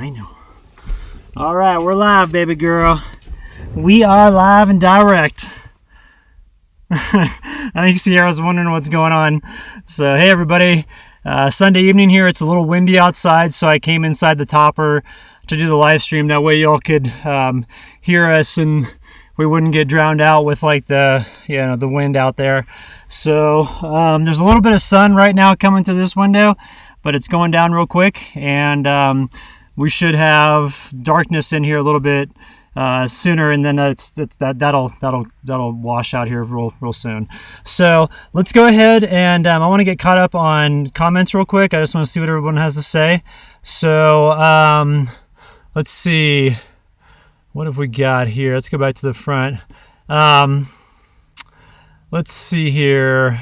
I know. All right, we're live, baby girl. We are live and direct. I think Sierra's wondering what's going on. So, hey, everybody. Sunday evening here. It's a little windy outside, so I came inside the topper to do the live stream. That way y'all could hear us and we wouldn't get drowned out with like the wind out there. So there's a little bit of sun right now coming through this window, but it's going down real quick, and we should have darkness in here a little bit sooner, and then that'll wash out here real soon. So let's go ahead, and I want to get caught up on comments real quick. I just want to see what everyone has to say. So let's see, what have we got here? Let's go back to the front. Let's see here.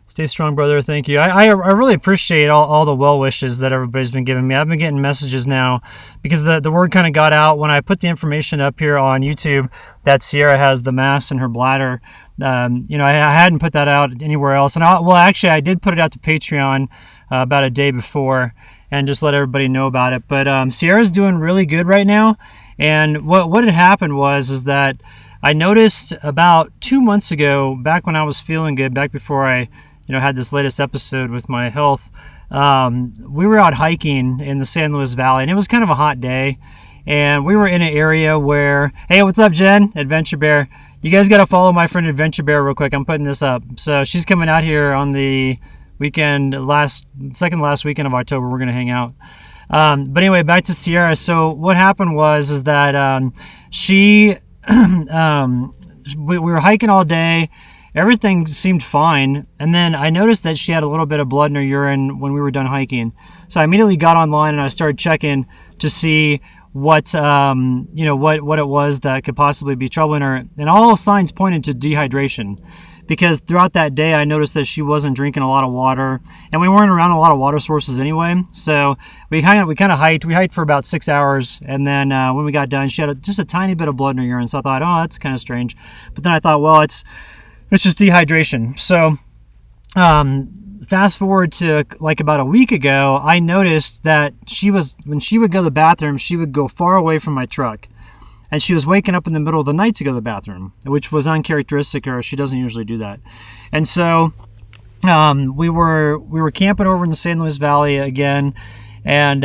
Stay strong, brother. Thank you. I really appreciate all the well wishes that everybody's been giving me. I've been getting messages now because the word kind of got out when I put the information up here on YouTube that Sierra has the mass in her bladder. I hadn't put that out anywhere else. And actually, I did put it out to Patreon about a day before and just let everybody know about it. But Sierra's doing really good right now. And what had happened is that I noticed about 2 months ago, back when I was feeling good, back before I had this latest episode with my health, we were out hiking in the San Luis Valley, and it was kind of a hot day, and we were in an area where, hey, what's up, Jen? Adventure Bear. You guys got to follow my friend Adventure Bear real quick. I'm putting this up. So she's coming out here on the weekend, second last weekend of October. We're going to hang out. But anyway, back to Sierra. So what happened is that she, we were hiking all day. Everything seemed fine, and then I noticed that she had a little bit of blood in her urine when we were done hiking. So I immediately got online and I started checking to see what it was that could possibly be troubling her, and all signs pointed to dehydration. Because throughout that day, I noticed that she wasn't drinking a lot of water, and we weren't around a lot of water sources anyway. So we kind of hiked. We hiked for about 6 hours, and then when we got done, she had just a tiny bit of blood in her urine. So I thought, oh, that's kind of strange. But then I thought, well, it's just dehydration. So fast forward to like about a week ago, I noticed that when she would go to the bathroom, she would go far away from my truck. And she was waking up in the middle of the night to go to the bathroom, which was uncharacteristic of her. She doesn't usually do that. And so we were camping over in the San Luis Valley again. And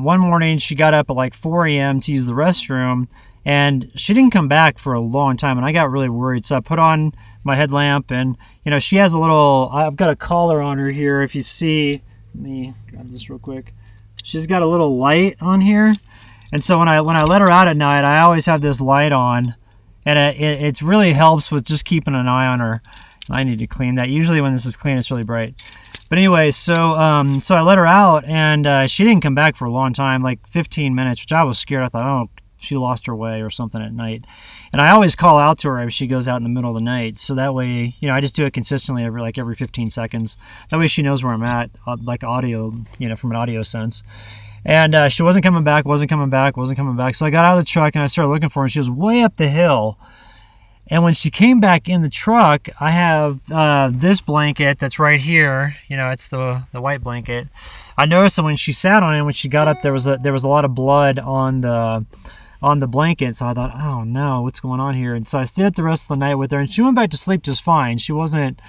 one morning she got up at like 4 a.m. to use the restroom, and she didn't come back for a long time. And I got really worried. So I put on my headlamp, and she has I've got a collar on her here. If you see, let me grab this real quick. She's got a little light on here. And so when I let her out at night, I always have this light on, and it really helps with just keeping an eye on her. I need to clean that. Usually when this is clean, it's really bright. But anyway, so I let her out, and she didn't come back for a long time, like 15 minutes, which I was scared. I thought, oh, she lost her way or something at night. And I always call out to her if she goes out in the middle of the night. So that way, I just do it consistently every 15 seconds. That way she knows where I'm at, like audio, from an audio sense. And she wasn't coming back. So I got out of the truck and I started looking for her, and she was way up the hill. And when she came back in the truck, I have this blanket that's right here. It's the white blanket. I noticed that when she sat on it, when she got up, there was a lot of blood on the blanket. So I thought, oh no, what's going on here? And so I stayed up the rest of the night with her, and she went back to sleep just fine. She wasn't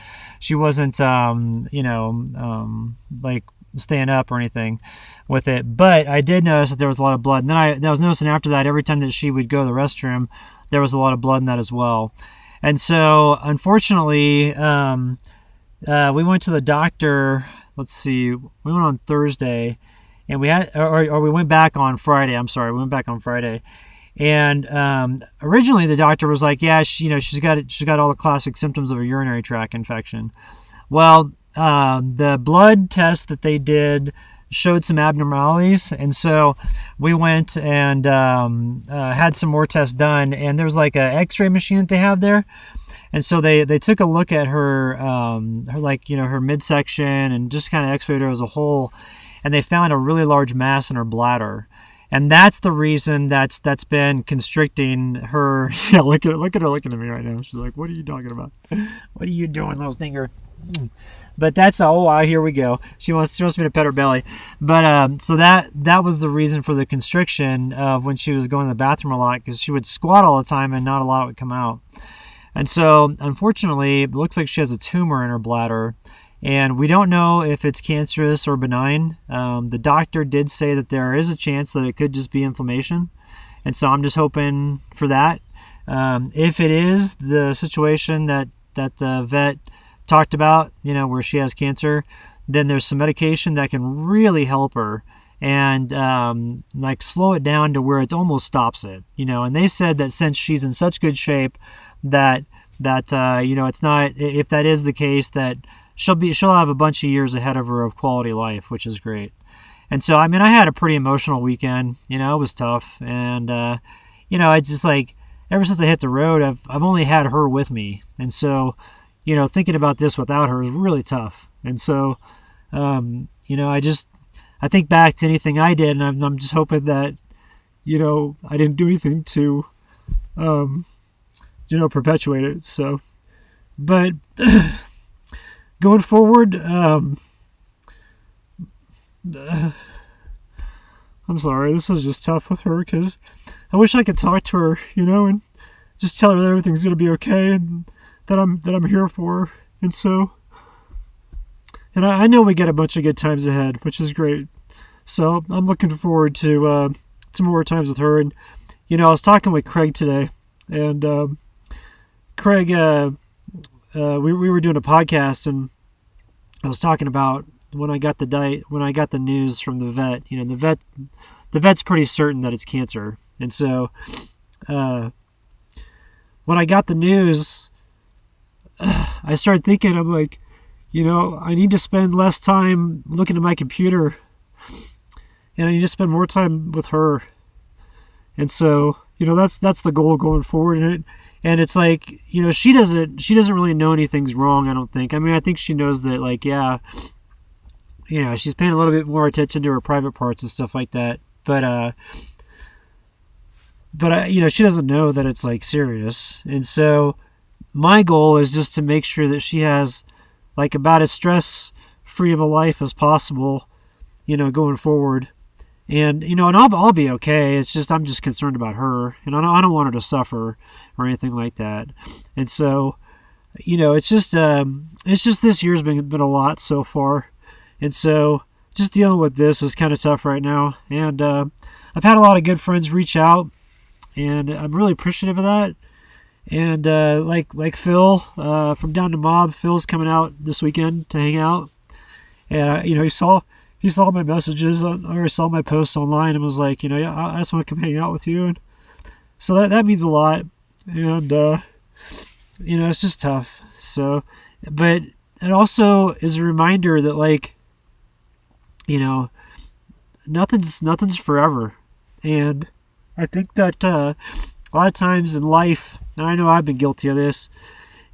like staying up or anything with it. But I did notice that there was a lot of blood. And then I was noticing after that, every time that she would go to the restroom, there was a lot of blood in that as well. And so unfortunately, we went to the doctor. Let's see, we went on Thursday, and we went back on Friday. I'm sorry, we went back on Friday. And originally the doctor was like, yeah, she's got all the classic symptoms of a urinary tract infection. Well, the blood test that they did showed some abnormalities, and so we went and had some more tests done, and there was like an x-ray machine that they have there, and so they took a look at her her midsection and just kind of x-rayed her as a whole, and they found a really large mass in her bladder. And that's the reason that's been constricting her. Yeah, look at her looking at me right now. She's like, what are you talking about? What are you doing, little stinker? But that's here we go. She wants me to pet her belly. But so that was the reason for the constriction of when she was going to the bathroom a lot, because she would squat all the time and not a lot would come out. And so unfortunately, it looks like she has a tumor in her bladder, and we don't know if it's cancerous or benign. The doctor did say that there is a chance that it could just be inflammation, and so I'm just hoping for that. If it is the situation that the vet talked about, where she has cancer, then there's some medication that can really help her and like slow it down to where it almost stops it. And they said that since she's in such good shape that it's not, if that is the case, that she'll have a bunch of years ahead of her of quality life, which is great. And so I had a pretty emotional weekend. It was tough, and I just, like, ever since I hit the road, I've only had her with me, and so thinking about this without her is really tough. And so, I think back to anything I did, and I'm just hoping that, I didn't do anything to, perpetuate it. So, but going forward, I'm sorry, this is just tough with her, because I wish I could talk to her, and just tell her that everything's going to be okay, and that I'm here for her. And so, and I know we got a bunch of good times ahead, which is great. So I'm looking forward to more times with her. And I was talking with Craig today, and Craig, we were doing a podcast, and I was talking about when I got the news from the vet. The vet's pretty certain that it's cancer, and so when I got the news, I started thinking, I'm like, I need to spend less time looking at my computer, and I need to spend more time with her. And so, that's the goal going forward. And it's like, she doesn't really know anything's wrong, I don't think. I think she knows that, like, yeah, she's paying a little bit more attention to her private parts and stuff like that. But she doesn't know that it's, like, serious. And so my goal is just to make sure that she has, like, about as stress-free of a life as possible, going forward. And, and I'll be okay. It's just, I'm just concerned about her, and I don't want her to suffer or anything like that. And so, it's just this year's been a lot so far. And so just dealing with this is kind of tough right now. And I've had a lot of good friends reach out, and I'm really appreciative of that. And like Phil from Down to Mob, Phil's coming out this weekend to hang out. And he saw my messages or saw my posts online and was like, I just want to come hang out with you. And so that means a lot. And it's just tough. So, but it also is a reminder that, like, nothing's forever. And I think that a lot of times in life, and I know I've been guilty of this,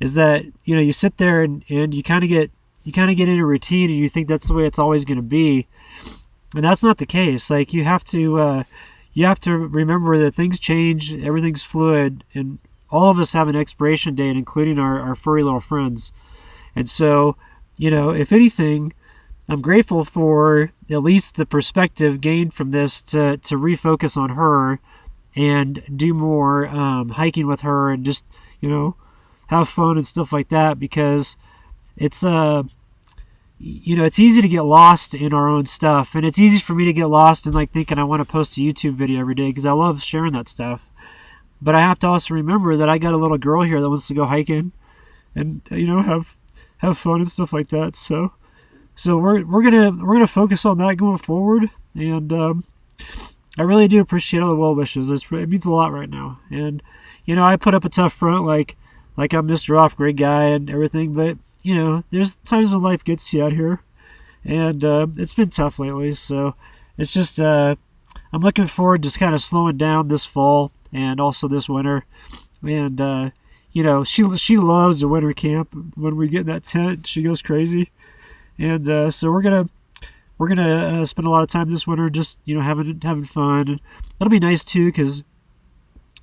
is that you sit there and you kind of get in a routine, and you think that's the way it's always going to be, and that's not the case. Like, you have to remember that things change, everything's fluid, and all of us have an expiration date, including our furry little friends. And so, if anything, I'm grateful for at least the perspective gained from this to refocus on her and do more hiking with her, and just have fun and stuff like that, because it's it's easy to get lost in our own stuff, and it's easy for me to get lost in, like, thinking I want to post a YouTube video every day, because I love sharing that stuff. But I have to also remember that I got a little girl here that wants to go hiking and have fun and stuff like that. So we're gonna focus on that going forward. And I really do appreciate all the well wishes. It means a lot right now. And I put up a tough front, like I'm Mr. Off-Grid guy and everything, but there's times when life gets you out here, and it's been tough lately. So it's just I'm looking forward to just kind of slowing down this fall and also this winter. And she loves the winter camp. When we get in that tent, she goes crazy. And so we're gonna spend a lot of time this winter just having fun. And that'll be nice too, because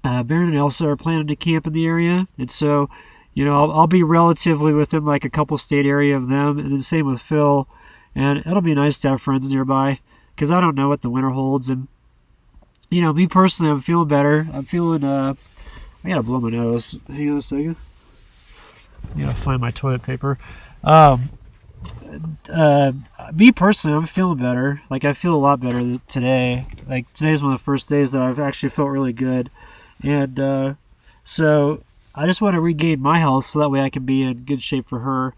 Baron and Elsa are planning to camp in the area, and so you know, I'll be relatively within like a couple state area of them, and then same with Phil. And it'll be nice to have friends nearby, because I don't know what the winter holds. And you know, me personally, I'm feeling better. I'm feeling I gotta blow my nose. Hang on a second. I gotta find my toilet paper. Me personally, I'm feeling better. Like, I feel a lot better today. Like, today's one of the first days that I've actually felt really good. And so I just want to regain my health so that way I can be in good shape for her.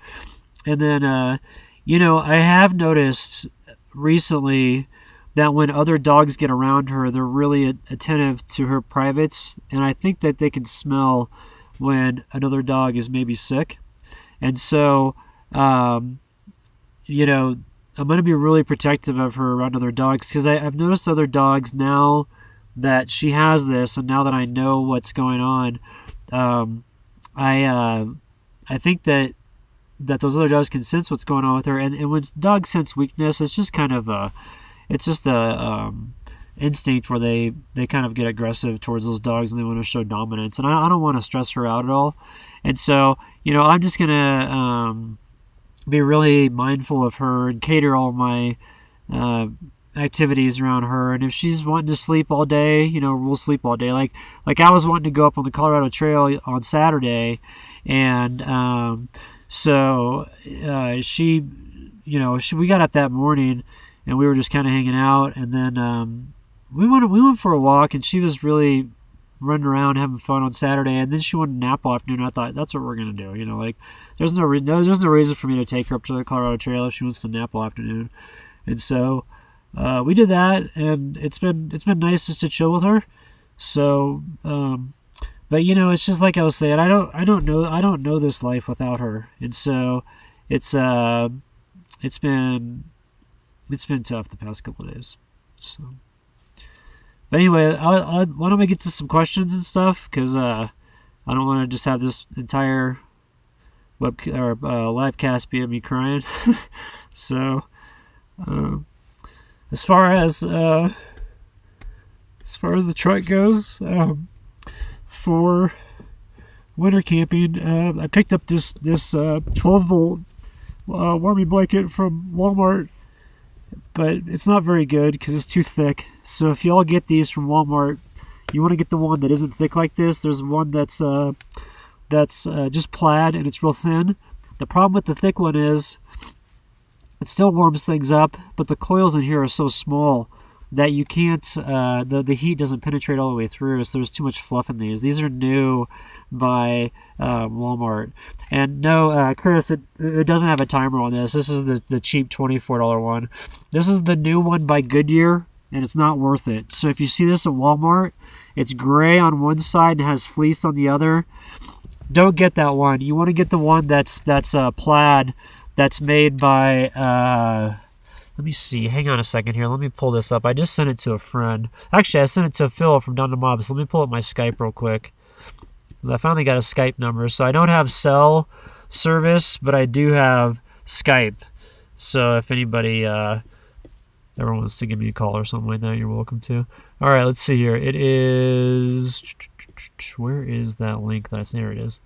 And then, you know, I have noticed recently that when other dogs get around her, they're really attentive to her privates. And I think that they can smell when another dog is maybe sick. And so, you know, I'm going to be really protective of her around other dogs, because I've noticed other dogs now that she has this, and now that I know what's going on, I think that those other dogs can sense what's going on with her. And when dogs sense weakness, it's just kind of a instinct where they kind of get aggressive towards those dogs, and they want to show dominance. And I don't want to stress her out at all. And so, you know, I'm just going to be really mindful of her and cater all my activities around her. And if she's wanting to sleep all day, you know, we'll sleep all day. Like I was wanting to go up on the Colorado Trail on Saturday, and so she, you know, we got up that morning, and we were just kind of hanging out, and then we went for a walk, and she was really running around having fun on Saturday, and then she wanted a nap all afternoon. I thought, that's what we're gonna do, you know, like there's no reason for me to take her up to the Colorado Trail if she wants to nap all afternoon. And so we did that, and it's been nice just to chill with her. So but you know, it's just like I was saying, I don't know this life without her. And so it's been tough the past couple of days. So, but anyway, why don't we get to some questions and stuff? Because I don't want to just have this entire live cast be of me crying. So, as far as the truck goes, for winter camping, I picked up this 12-volt warming blanket from Walmart. But it's not very good because it's too thick. So if y'all get these from Walmart, you want to get the one that isn't thick like this. There's one that's just plaid, and it's real thin. The problem with the thick one is it still warms things up, but the coils in here are so small that you can't, the heat doesn't penetrate all the way through, so there's too much fluff in these. These are new by Walmart. And no, Chris, it doesn't have a timer on this. This is the cheap $24 one. This is the new one by Goodyear, and it's not worth it. So if you see this at Walmart, it's gray on one side and has fleece on the other. Don't get that one. You want to get the one that's plaid, that's made by... let me see. Hang on a second here. Let me pull this up. I just sent it to a friend. Actually, I sent it to Phil from Down to Mob. So let me pull up my Skype real quick, because I finally got a Skype number. So I don't have cell service, but I do have Skype. So if anybody ever wants to give me a call or something like that, you're welcome to. All right, let's see here. It is... Where is that link that I see? Here it is.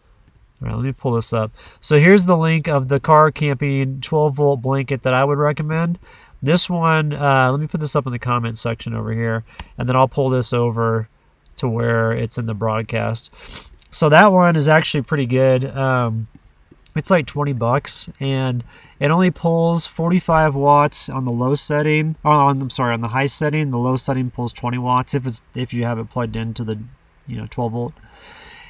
All right, let me pull this up. So here's the link of the car camping 12-volt blanket that I would recommend. This one, let me put this up in the comment section over here, and then I'll pull this over to where it's in the broadcast. So that one is actually pretty good. It's like $20, and it only pulls 45 watts on the low setting. Oh, on the high setting. The low setting pulls 20 watts if you have it plugged into the 12-volt.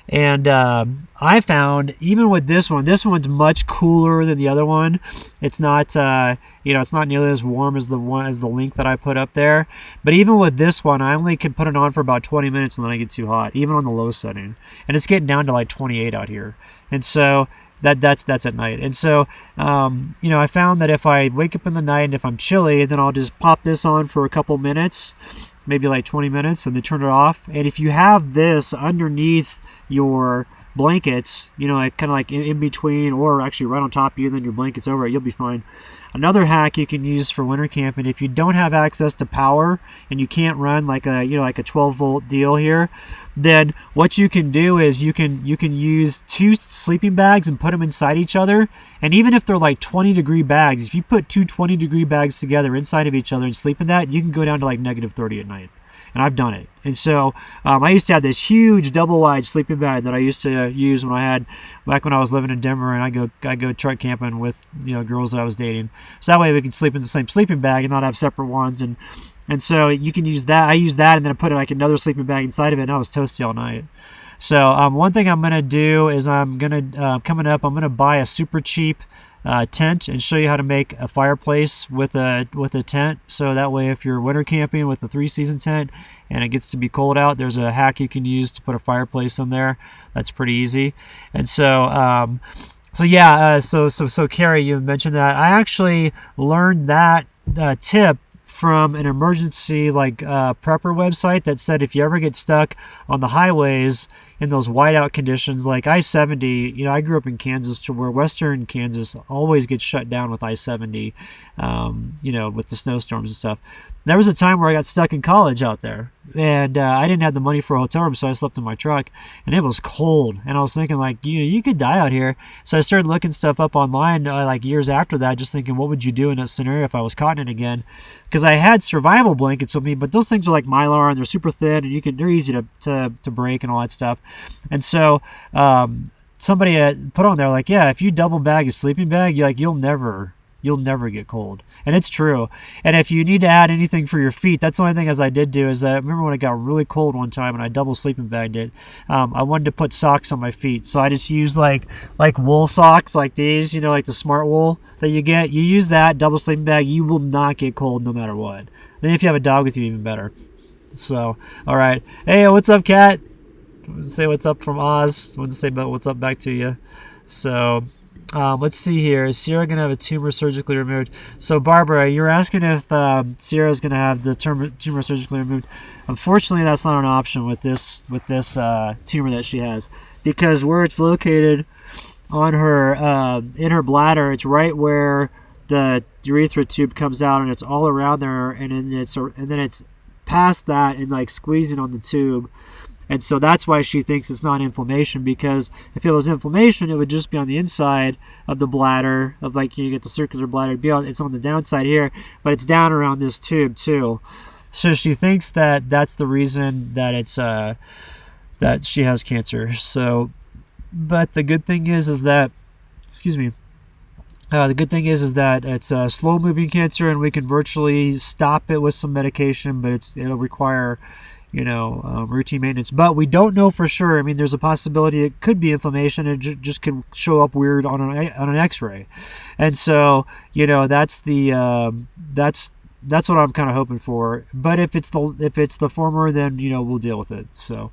And I found, even with this one's much cooler than the other one. It's not, it's not nearly as warm as the link that I put up there. But even with this one, I only can put it on for about 20 minutes, and then I get too hot, even on the low setting. And it's getting down to like 28 out here. And so that's at night. And so, I found that if I wake up in the night and if I'm chilly, then I'll just pop this on for a couple minutes, maybe like 20 minutes, and then turn it off. And if you have this underneath your blankets, you know, like, kind of like in between, or actually right on top of you, and then your blankets over it, you'll be fine. Another hack you can use for winter camping, if you don't have access to power and you can't run like a, you know, like a 12-volt deal here, then what you can do is you can use 2 sleeping bags and put them inside each other. And even if they're like 20-degree bags, if you put 2 20-degree bags together inside of each other and sleep in that, you can go down to like -30 at night. And I've done it. And so I used to have this huge double-wide sleeping bag that I used to use back when I was living in Denver, and I go truck camping with, you know, girls that I was dating. So that way we could sleep in the same sleeping bag and not have separate ones. And so you can use that. I use that, and then I put like another sleeping bag inside of it, and I was toasty all night. So one thing I'm gonna do is coming up, I'm gonna buy a super cheap tent and show you how to make a fireplace with a tent. So that way, if you're winter camping with a 3-season tent and it gets to be cold out, there's a hack you can use to put a fireplace in there. That's pretty easy. And so so Carrie, you mentioned that. I actually learned that tip from an emergency prepper website that said if you ever get stuck on the highways in those whiteout conditions like I-70, you know, I grew up in Kansas to where western Kansas always gets shut down with I-70, you know, with the snowstorms and stuff. There was a time where I got stuck in college out there, and I didn't have the money for a hotel room, so I slept in my truck, and it was cold, and I was thinking, like, you could die out here. So I started looking stuff up online, like years after that, just thinking, what would you do in that scenario if I was caught in it again? Because I had survival blankets with me, but those things are like Mylar, and they're super thin, and they're easy to break and all that stuff. And so somebody put on there, like, yeah, if you double bag a sleeping bag, you'll never get cold. And it's true. And if you need to add anything for your feet, that's the only thing as I did do is I remember when it got really cold one time and I double sleeping bagged it, I wanted to put socks on my feet. So I just used like wool socks like these, you know, like the smart wool that you get. You use that double sleeping bag, you will not get cold no matter what. Then if you have a dog with you, even better. So, all right. Hey, what's up, Kat? Say what's up from Oz. I want to say about what's up back to you. So, let's see here. Is Sierra going to have a tumor surgically removed? So, Barbara, you're asking if Sierra is going to have the tumor surgically removed. Unfortunately, that's not an option with this tumor that she has, because where it's located on her in her bladder, it's right where the urethra tube comes out, and it's all around there, and then it's past that and like squeezing on the tube. And so that's why she thinks it's not inflammation, because if it was inflammation, it would just be on the inside of the bladder, of like you get the circular bladder, it's on the downside here, but it's down around this tube too. So she thinks that that's the reason that it's that she has cancer. So, but the good thing is that, excuse me, the good thing is that it's a slow-moving cancer, and we can virtually stop it with some medication, but it'll require, you know, routine maintenance. But we don't know for sure. I mean, there's a possibility it could be inflammation. It just could show up weird on an X-ray, and so, you know, that's what I'm kind of hoping for. But if it's the former, then, you know, we'll deal with it. So,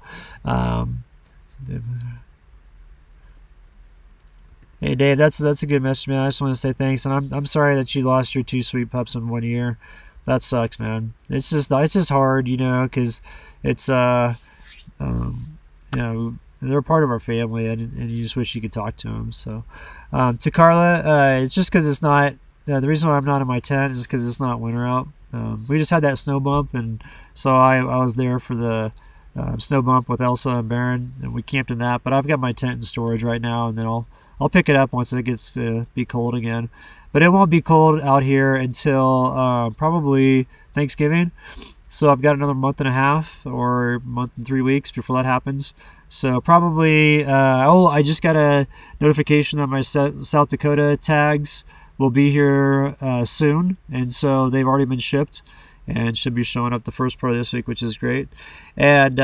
hey Dave, that's a good message, man. I just want to say thanks, and I'm sorry that you lost your 2 sweet pups in 1 year. That sucks, man. It's just hard, you know, because it's you know, they're part of our family, and you just wish you could talk to them. So, to Carla, it's just because it's not. The reason why I'm not in my tent is because it's not winter out. We just had that snow bump, and so I was there for the snow bump with Elsa and Baron, and we camped in that. But I've got my tent in storage right now, and then I'll pick it up once it gets to be cold again. But it won't be cold out here until probably Thanksgiving. So I've got another month and a half or month and 3 weeks before that happens. So probably, I just got a notification that my South Dakota tags will be here soon. And so they've already been shipped and should be showing up the first part of this week, which is great. And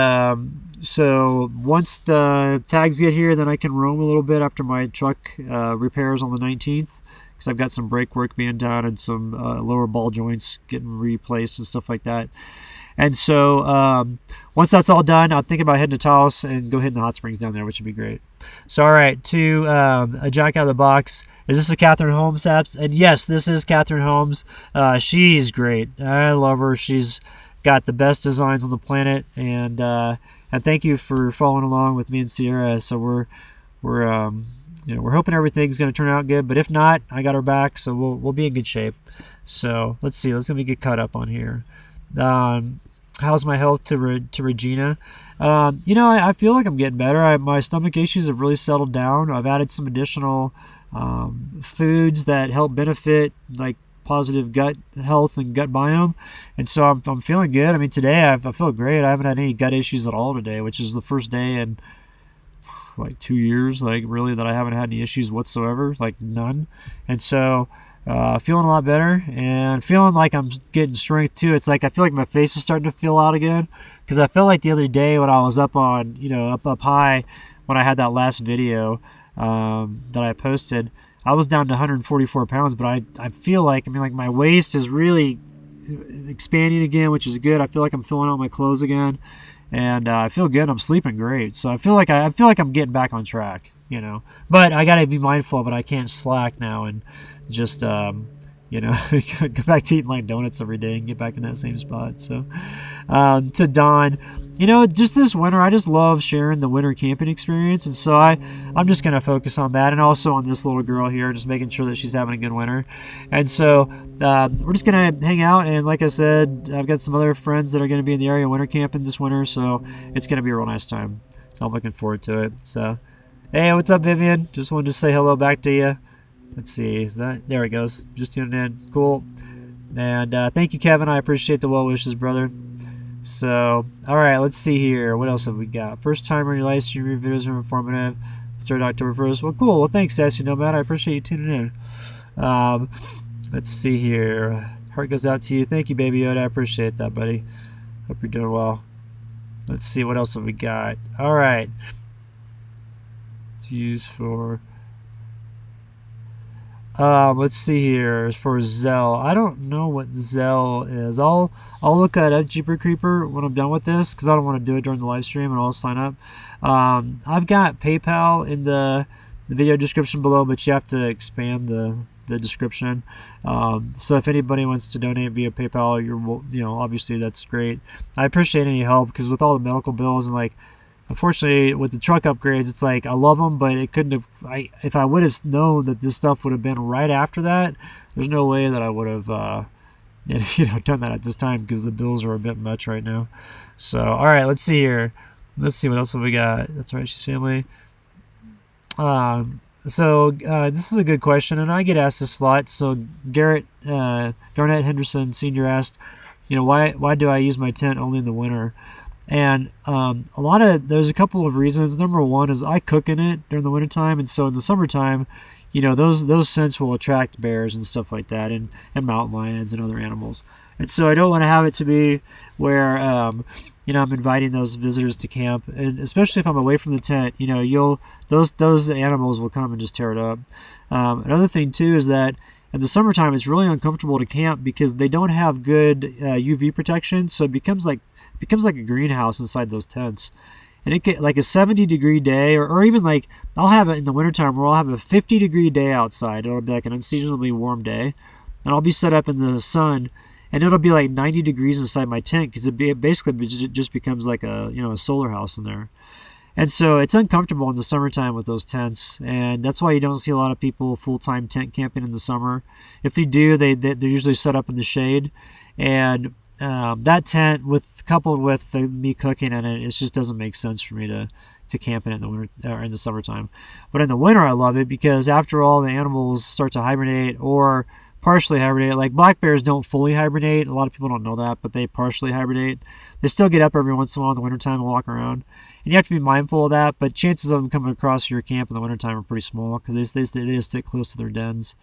so once the tags get here, then I can roam a little bit after my truck repairs on the 19th. Because I've got some brake work being done and some lower ball joints getting replaced and stuff like that. And so once that's all done, I'll think about heading to Taos and go hitting the hot springs down there, which would be great. So, all right, to a Jack out of the box. Is this a Catherine Holmes app? And yes, this is Catherine Holmes. She's great. I love her. She's got the best designs on the planet, and thank you for following along with me and Sierra. So we're we're hoping everything's going to turn out good, but if not, I got her back, so we'll be in good shape. So let's see. Let me get caught up on here. How's my health to Regina? I feel like I'm getting better. My stomach issues have really settled down. I've added some additional foods that help benefit like positive gut health and gut biome, and so I'm feeling good. I mean, today I feel great. I haven't had any gut issues at all today, which is the first day in like 2 years, like really, that I haven't had any issues whatsoever, like none. And so feeling a lot better, and feeling like I'm getting strength too. It's like I feel like my face is starting to feel out again, because I felt like the other day when I was up on up high when I had that last video that I posted, I was down to 144 pounds, but I feel like, like my waist is really expanding again, which is good. I feel like I'm filling out my clothes again, and I feel good. I'm sleeping great, so I feel like I'm getting back on track, But I gotta be mindful, but I can't slack now and just go back to eating like donuts every day and get back in that same spot. So to Don, just this winter, I just love sharing the winter camping experience, and so I'm just gonna focus on that, and also on this little girl here, just making sure that she's having a good winter. And so we're just gonna hang out, and like I said, I've got some other friends that are gonna be in the area winter camping this winter, so it's gonna be a real nice time. So I'm looking forward to it. So hey, what's up, Vivian? Just wanted to say hello back to you. Let's see, there it goes, just tuning in. Cool. And thank you, Kevin. I appreciate the well wishes, brother. So all right, let's see here, what else have we got? First timer, your live stream videos are informative. Started October 1st. Well, cool. Well, thanks, Sassy Nomad. I appreciate you tuning in. Let's see here, heart goes out to you. Thank you, Baby Yoda. I appreciate that, buddy. Hope you're doing well. Let's see, what else have we got? All right, to use for let's see here, as for Zell, I don't know what Zell is. I'll look that up, Jeeper Creeper, when I'm done with this, because I don't want to do it during the live stream, and I'll sign up. I've got PayPal in the video description below, but you have to expand the description. So if anybody wants to donate via PayPal, obviously that's great. I appreciate any help, because with all the medical bills and unfortunately, with the truck upgrades, it's like I love them, but it couldn't have. If I would have known that this stuff would have been right after that, there's no way that I would have, done that at this time, because the bills are a bit much right now. So, all right, let's see here. Let's see what else have we got. That's right, she's family. So this is a good question, and I get asked this a lot. So Garnett Henderson Sr. asked, why do I use my tent only in the winter? And there's a couple of reasons. Number one is I cook in it during the wintertime, and so in the summertime, those scents will attract bears and stuff like that, and mountain lions and other animals. And so I don't want to have it to be where I'm inviting those visitors to camp, and especially if I'm away from the tent, those animals will come and just tear it up. Another thing too is that in the summertime, it's really uncomfortable to camp because they don't have good UV protection, so it becomes like a greenhouse inside those tents. And it get like a 70-degree day, or even I'll have it in the wintertime where I'll have a 50-degree day outside. It'll be like an unseasonably warm day, and I'll be set up in the sun, and it'll be like 90 degrees inside my tent, because it basically just becomes like a solar house in there. And so it's uncomfortable in the summertime with those tents, and that's why you don't see a lot of people full-time tent camping in the summer. If they do, they're usually set up in the shade, and that tent, coupled with me cooking in it, it just doesn't make sense for me to camp in the winter or in the summertime. But in the winter, I love it, because after all, the animals start to hibernate or partially hibernate. Like black bears don't fully hibernate. A lot of people don't know that, but they partially hibernate. They still get up every once in a while in the wintertime and walk around. And you have to be mindful of that, but chances of them coming across your camp in the wintertime are pretty small, because they stick close to their dens.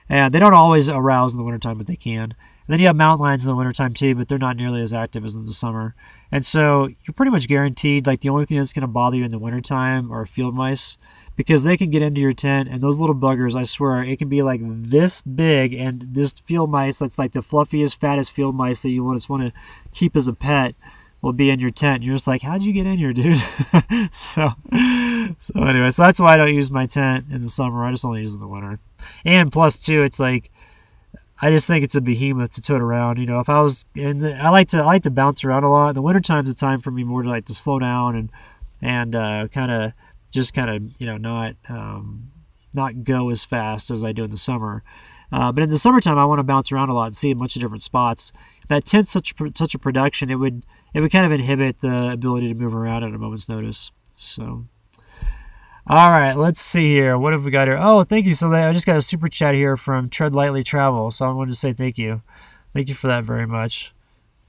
And they don't always arouse in the wintertime, but they can. And then you have mountain lions in the wintertime too, but they're not nearly as active as in the summer. And so you're pretty much guaranteed, the only thing that's going to bother you in the wintertime are field mice, because they can get into your tent, and those little buggers, I swear, it can be like this big, and this field mice that's like the fluffiest, fattest field mice that you just want to keep as a pet will be in your tent. You're just like, how'd you get in here, dude? So anyway, so that's why I don't use my tent in the summer. I just only use it in the winter. And plus too, it's like, I just think it's a behemoth to tote around. You know, if I was, and I like to bounce around a lot. The wintertime's a time for me more to like to slow down and kind of just kind of not go as fast as I do in the summer. But in the summertime, I want to bounce around a lot and see a bunch of different spots. That tent's such a production, it would kind of inhibit the ability to move around at a moment's notice. So. All right, let's see here. What have we got here? Oh, thank you. So I just got a super chat here from Tread Lightly Travel. So I wanted to say thank you. Thank you for that very much.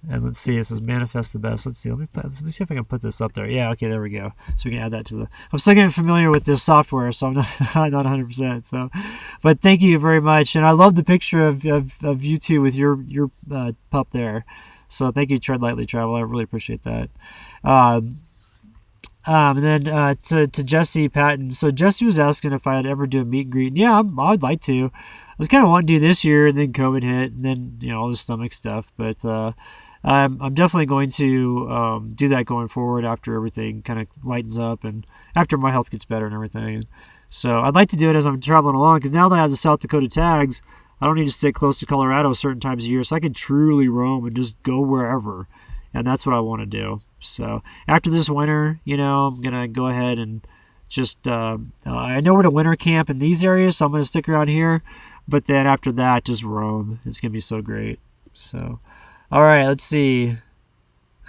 And let's see, it says manifest the best. Let's see. Let me see if I can put this up there. Yeah, okay, there we go. So we can add that to the. I'm still getting familiar with this software, so I'm not not 100%. So, but thank you very much. And I love the picture of you two with your pup there. So thank you, Tread Lightly Travel. I really appreciate that. And then to Jesse Patton. So Jesse was asking if I'd ever do a meet and greet. And yeah, I'd like to. I was kind of wanting to do this year, and then COVID hit, and then all the stomach stuff. But I'm definitely going to do that going forward after everything kind of lightens up and after my health gets better and everything. So I'd like to do it as I'm traveling along, because now that I have the South Dakota tags, I don't need to sit close to Colorado certain times of year, so I can truly roam and just go wherever. And that's what I want to do. So after this winter, I'm going to go ahead and just, I know where to winter camp in these areas, so I'm going to stick around here. But then after that, just roam. It's going to be so great. So, all right, let's see.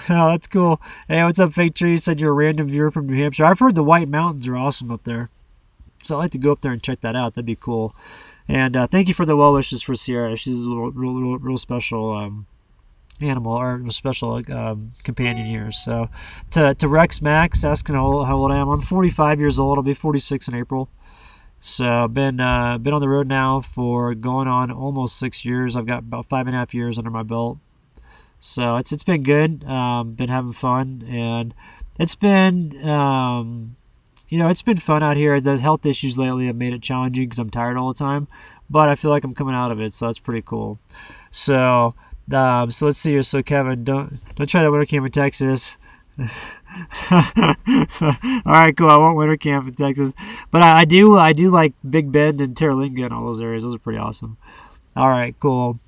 Oh, that's cool. Hey, what's up, Fake Tree? You said you're a random viewer from New Hampshire. I've heard the White Mountains are awesome up there. So I'd like to go up there and check that out. That'd be cool. And thank you for the well wishes for Sierra. She's a real special animal or special companion here. So to Rex Max asking how old I am. I'm 45 years old. I'll be 46 in April. So I've been on the road now for going on almost 6 years. I've got about 5.5 years under my belt. So it's been good. Been having fun, and it's been it's been fun out here. The health issues lately have made it challenging because I'm tired all the time, but I feel like I'm coming out of it, so that's pretty cool. So let's see here. So Kevin, don't try to winter camp in Texas. All right, cool. I won't winter camp in Texas, but I do like Big Bend and Terralinga and all those areas. Those are pretty awesome. All right, cool.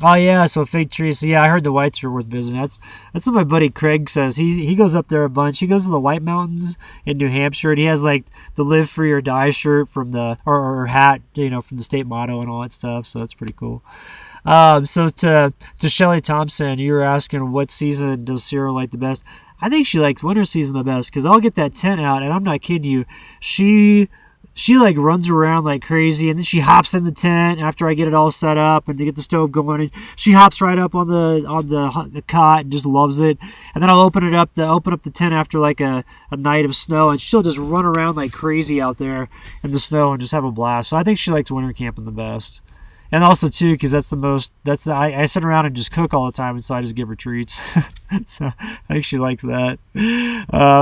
Oh yeah, so Fake Tree. So yeah, I heard the Whites are worth visiting. That's what my buddy Craig says. He goes up there a bunch. He goes to the White Mountains in New Hampshire, and he has like the Live Free or Die shirt from the or hat, from the state motto and all that stuff. So that's pretty cool. So to Shelly Thompson, you were asking what season does Sierra like the best. I think she likes winter season the best, because I'll get that tent out, and I'm not kidding you. She like runs around like crazy, and then she hops in the tent after I get it all set up and to get the stove going, and she hops right up on the cot and just loves it. And then I'll open up the tent after like a night of snow, and she'll just run around like crazy out there in the snow and just have a blast. So I think she likes winter camping the best. And also too, because I sit around and just cook all the time, and so I just give her treats. So I think she likes that.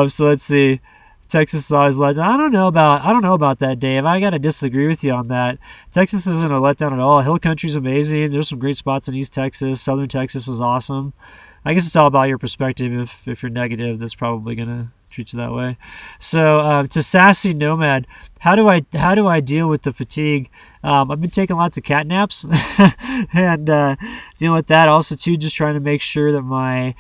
So let's see. Texas is always let down. I don't know about that, Dave. I gotta disagree with you on that. Texas isn't a letdown at all. Hill Country's amazing. There's some great spots in East Texas. Southern Texas is awesome. I guess it's all about your perspective. If you're negative, that's probably gonna treat you that way. So to Sassy Nomad, how do I deal with the fatigue? I've been taking lots of cat naps and dealing with that. Also too, just trying to make sure that my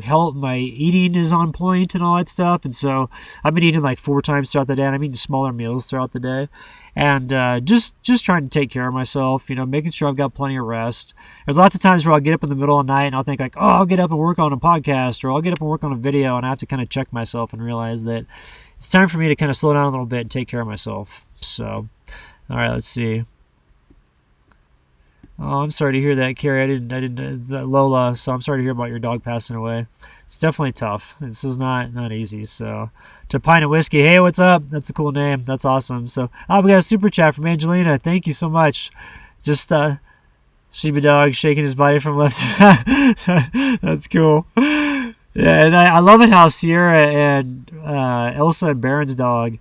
health, my eating is on point and all that stuff. And so I've been eating like 4 times throughout the day, and I'm eating smaller meals throughout the day, and just trying to take care of myself, making sure I've got plenty of rest. There's lots of times where I'll get up in the middle of the night and I'll think like, oh, I'll get up and work on a podcast, or I'll get up and work on a video, and I have to kind of check myself and realize that it's time for me to kind of slow down a little bit and take care of myself. So, all right, let's see. Oh, I'm sorry to hear that, Carrie. I didn't, Lola. So I'm sorry to hear about your dog passing away. It's definitely tough. This is not easy. So, to Pint of Whiskey. Hey, what's up? That's a cool name. That's awesome. So, we got a super chat from Angelina. Thank you so much. Just Shiba Dog shaking his body from left. That's cool. Yeah, and I love it how Sierra and Elsa and Baron's dog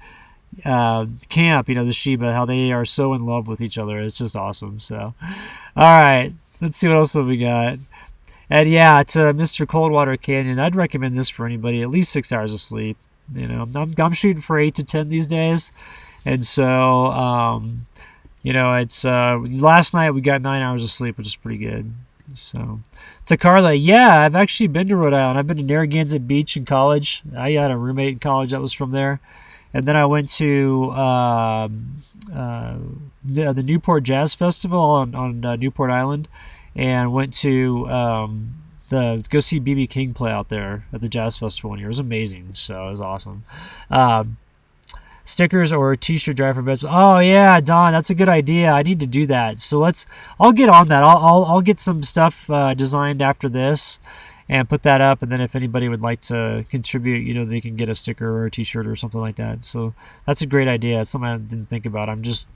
camp, the Shiba, how they are so in love with each other. It's just awesome. So, all right, let's see what else have we got. And yeah, to Mr. Coldwater Canyon, I'd recommend this for anybody. At least 6 hours of sleep. I'm shooting for 8 to 10 these days, and so you know, it's last night we got 9 hours of sleep, which is pretty good. So, to Carla, yeah, I've actually been to Rhode Island. I've been to Narragansett Beach in college. I had a roommate in college that was from there, and then I went to the Newport Jazz Festival on Newport Island, and went to the go see BB King play out there at the Jazz Festival one year. It was amazing. So it was awesome. Um, Stickers or a t-shirt drive for vets. Oh yeah, Don, that's a good idea. I need to do that. So I'll get on that. I'll get some stuff designed after this and put that up. And then if anybody would like to contribute, you know, they can get a sticker or a t-shirt or something like that. So that's a great idea. It's something I didn't think about. I'm just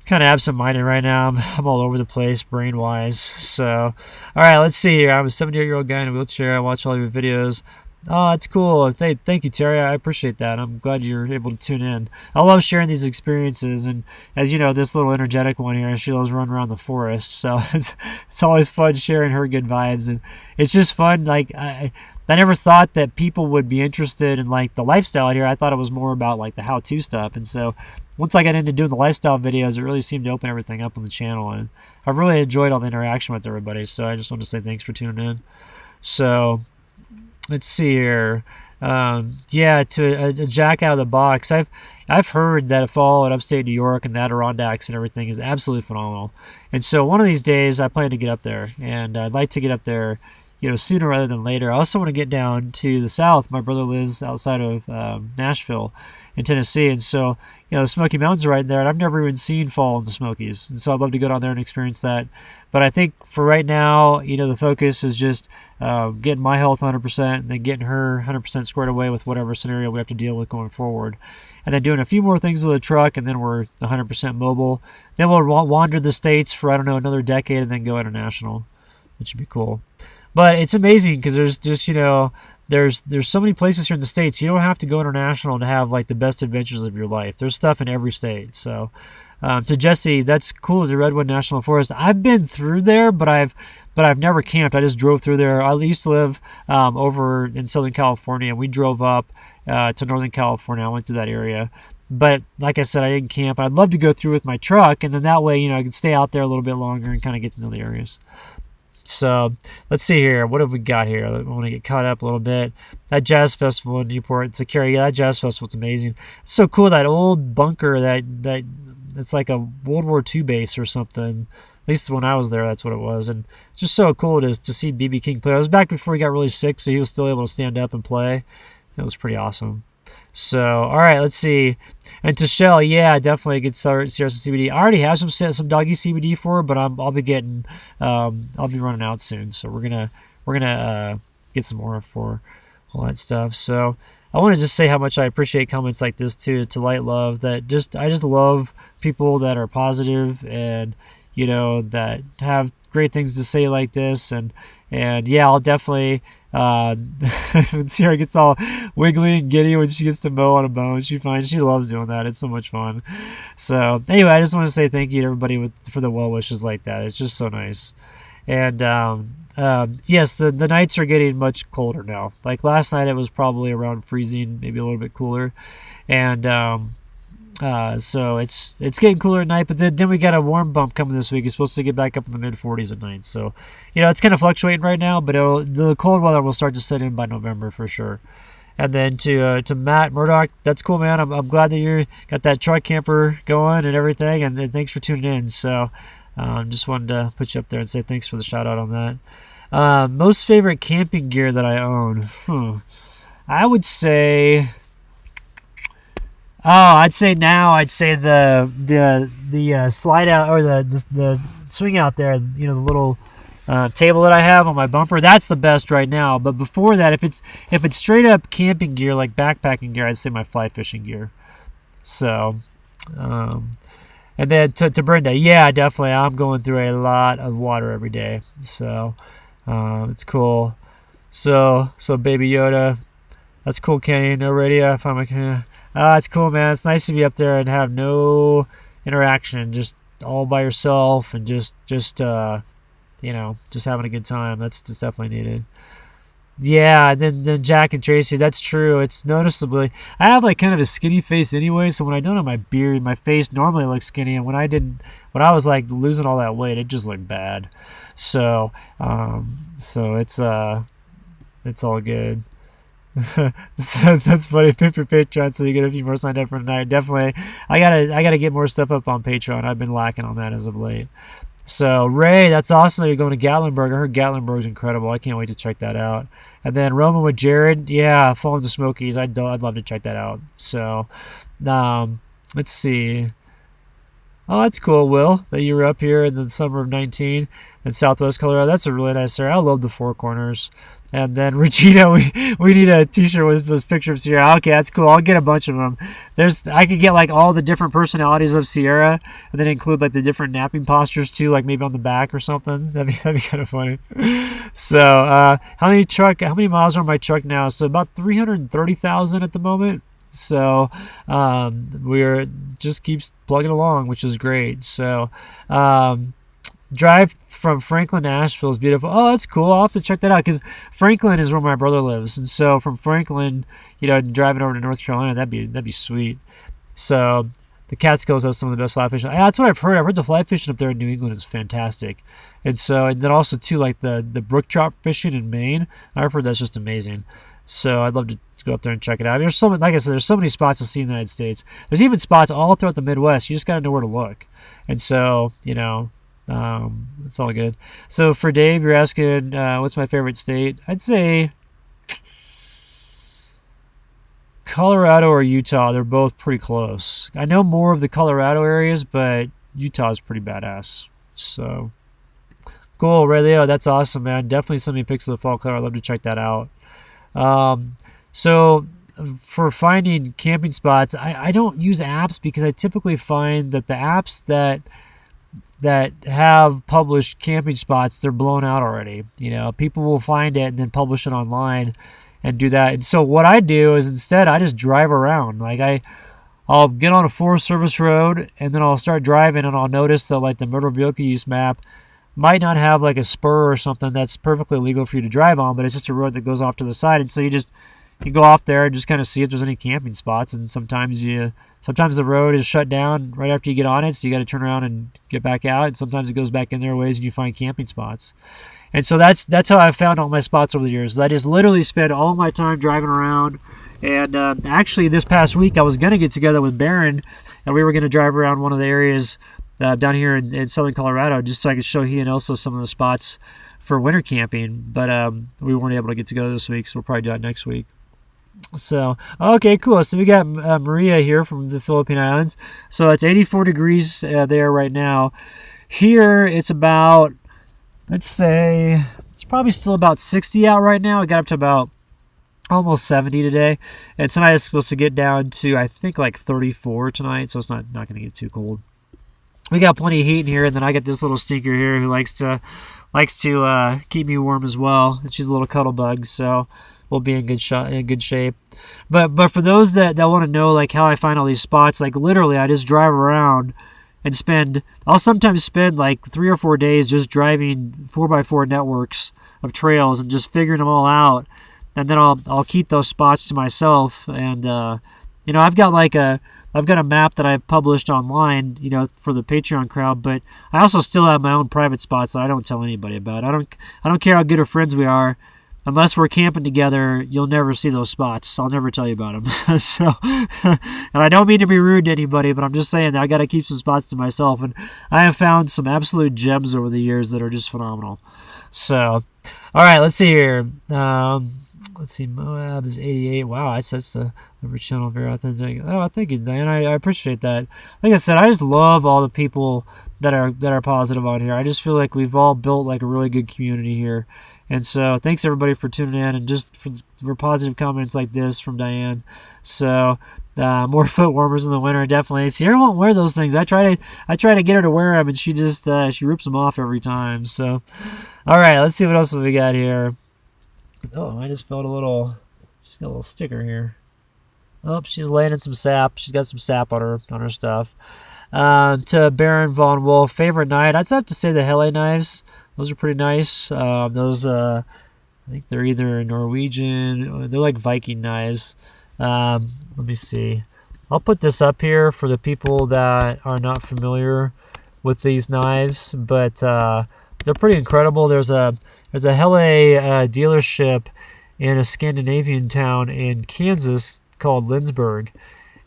kind of absent-minded right now. I'm all over the place brain-wise. So, all right, let's see here. I'm a 78-year-old guy in a wheelchair. I watch all your videos. Oh, that's cool. Thank you, Terry. I appreciate that. I'm glad you're able to tune in. I love sharing these experiences, and as you know, this little energetic one here, she loves running around the forest, so it's always fun sharing her good vibes, and it's just fun. Like I never thought that people would be interested in like the lifestyle here. I thought it was more about like the how-to stuff, and so once I got into doing the lifestyle videos, it really seemed to open everything up on the channel, and I've really enjoyed all the interaction with everybody. So I just want to say thanks for tuning in. So. Let's see here. Yeah, to a Jack out of the box. I've heard that a fall in upstate New York and the Adirondacks and everything is absolutely phenomenal. And so one of these days I plan to get up there, and I'd like to get up there, you know, sooner rather than later. I also want to get down to the south. My brother lives outside of Nashville in Tennessee, and so you know the Smoky Mountains are right there, and I've never even seen fall in the Smokies, and so I'd love to go down there and experience that. But I think for right now, you know, the focus is just getting my health 100% and then getting her 100% squared away with whatever scenario we have to deal with going forward. And then doing a few more things with the truck, and then we're 100% mobile. Then we'll wander the states for, I don't know, another decade and then go international, which would be cool. But it's amazing because there's just, you know, there's so many places here in the States. You don't have to go international to have like the best adventures of your life. There's stuff in every state. So to Jesse, that's cool at the Redwood National Forest. I've been through there, but I've never camped. I just drove through there. I used to live over in Southern California, and we drove up to Northern California. I went through that area. But like I said, I didn't camp. I'd love to go through with my truck, and then that way, you know, I could stay out there a little bit longer and kind of get to know the areas. So let's see here. What have we got here? I want to get caught up a little bit. That jazz festival in Newport, Security. Yeah, that jazz festival's amazing. It's so cool. That old bunker that's like a World War II base or something. At least when I was there, that's what it was. And it's just so cool to see BB King play. I was back before he got really sick, so he was still able to stand up and play. It was pretty awesome. So, all right, let's see. And to Shell, yeah, definitely a good CRS CBD. I already have some doggy CBD for her, but I'll be getting I'll be running out soon. So we're gonna get some more for all that stuff. So I want to just say how much I appreciate comments like this too, to light love. I just love people that are positive and you know that have great things to say like this. And yeah, I'll definitely Sarah gets all wiggly and giddy when she gets to mow on a bone. She loves doing that. It's so much fun. So anyway, I just want to say thank you to everybody for the well wishes like that. It's just so nice. And yes, the nights are getting much colder now. Like last night, it was probably around freezing, maybe a little bit cooler. And so it's getting cooler at night, but then we got a warm bump coming this week. It's supposed to get back up in the mid 40s at night. So, you know, it's kind of fluctuating right now, but the cold weather will start to set in by November for sure. And then to Matt Murdoch, that's cool, man. I'm glad that you got that truck camper going and everything, and thanks for tuning in. So, just wanted to put you up there and say thanks for the shout out on that. Most favorite camping gear that I own. I would say. Oh, I'd say the slide out or the swing out there. You know, the little table that I have on my bumper. That's the best right now. But before that, if it's straight up camping gear like backpacking gear, I'd say my fly fishing gear. So, and then to Brenda, yeah, definitely. I'm going through a lot of water every day. So, it's cool. So Baby Yoda, that's cool, Kenny. No radio. If I'm it's cool, man. It's nice to be up there and have no interaction, just all by yourself and just you know, just having a good time. That's definitely needed. Yeah, then Jack and Tracy, that's true. It's noticeably. I have like kind of a skinny face anyway, so when I don't have my beard, my face normally looks skinny, and when I was like losing all that weight, it just looked bad. So, so it's all good. That's funny. Pimp your Patreon so you get a few more signed up for tonight. Definitely, I gotta get more stuff up on Patreon. I've been lacking on that as of late. So Ray, that's awesome that you're going to Gatlinburg. I heard Gatlinburg's incredible. I can't wait to check that out. And then Roman with Jared, yeah, Falling to Smokies. I'd love to check that out. So, let's see. Oh, that's cool, Will, that you were up here in the summer of 19 in Southwest Colorado. That's a really nice area. I love the Four Corners. And then Regina, we need a T-shirt with those pictures of Sierra. Okay, that's cool. I'll get a bunch of them. I could get like all the different personalities of Sierra, and then include like the different napping postures too, like maybe on the back or something. That'd be kind of funny. So, how many miles are on my truck now? So about 330,000 at the moment. So we're just keeps plugging along, which is great. So drive from Franklin to Asheville is beautiful. Oh, that's cool. I'll have to check that out because Franklin is where my brother lives, and so from Franklin, driving over to North Carolina, that'd be sweet. So the Catskills has some of the best fly fishing. Yeah, that's what I've heard. I've heard the fly fishing up there in New England is fantastic, and then also too like the brook trout fishing in Maine. I've heard that's just amazing. So I'd love to go up there and check it out. There's so many, like I said, there's so many spots to see in the United States. There's even spots all throughout the Midwest. You just got to know where to look. And so, it's all good. So for Dave, you're asking, what's my favorite state? I'd say Colorado or Utah. They're both pretty close. I know more of the Colorado areas, but Utah's pretty badass. So cool, Ray Leo. That's awesome, man. Definitely send me pics of the fall color. I'd love to check that out. So for finding camping spots, I don't use apps because I typically find that the apps that have published camping spots, they're blown out already. People will find it and then publish it online and do that. And so what I do is instead I just drive around. Like I'll get on a Forest Service road and then I'll start driving and I'll notice that like the motor vehicle use map might not have like a spur or something that's perfectly legal for you to drive on, but it's just a road that goes off to the side. And so you go off there and just kind of see if there's any camping spots. And sometimes the road is shut down right after you get on it, so you got to turn around and get back out. And sometimes it goes back in there ways and you find camping spots. And so that's how I've found all my spots over the years. I just literally spend all my time driving around. And actually, this past week I was gonna get together with Barron, and we were gonna drive around one of the areas down here in southern Colorado, just so I could show he and Elsa some of the spots for winter camping. But we weren't able to get together this week, so we'll probably do it next week. So, okay, cool. So we got Maria here from the Philippine Islands. So it's 84 degrees there right now. Here it's about, let's say, it's probably still about 60 out right now. It got up to about almost 70 today. And tonight it's supposed to get down to, I think, like 34 tonight. So it's not going to get too cold. We got plenty of heat in here, and then I got this little stinker here who likes to keep me warm as well. And she's a little cuddle bug, so we'll be in good shape. But for those that want to know like how I find all these spots, like literally I just drive around and I'll sometimes spend like 3 or 4 days just driving 4x4 networks of trails and just figuring them all out, and then I'll keep those spots to myself. And I've got a map that I've published online, for the Patreon crowd, but I also still have my own private spots that I don't tell anybody about. I don't care how good of friends we are. Unless we're camping together, you'll never see those spots. I'll never tell you about them. So, and I don't mean to be rude to anybody, but I'm just saying that I got to keep some spots to myself. And I have found some absolute gems over the years that are just phenomenal. So, all right, let's see here. Let's see, Moab is 88. Wow, that's the every channel very authentic. Oh, thank you, Diane. I appreciate that. Like I said, I just love all the people that are positive on here. I just feel like we've all built like a really good community here. And so thanks everybody for tuning in and just for positive comments like this from Diane. So more foot warmers in the winter, definitely. Sierra won't wear those things. I try to get her to wear them, and she just she rips them off every time. So all right, let's see what else we got here. Oh, I just felt she's got a little sticker here. Oh, she's laying in some sap. She's got some sap on her stuff. To Baron Von Wolf, favorite knife. I'd have to say the Hele knives. Those are pretty nice. Those I think they're either Norwegian or they're like Viking knives. Let me see. I'll put this up here for the people that are not familiar with these knives, but they're pretty incredible. There's a Hele dealership in a Scandinavian town in Kansas called Lindsberg,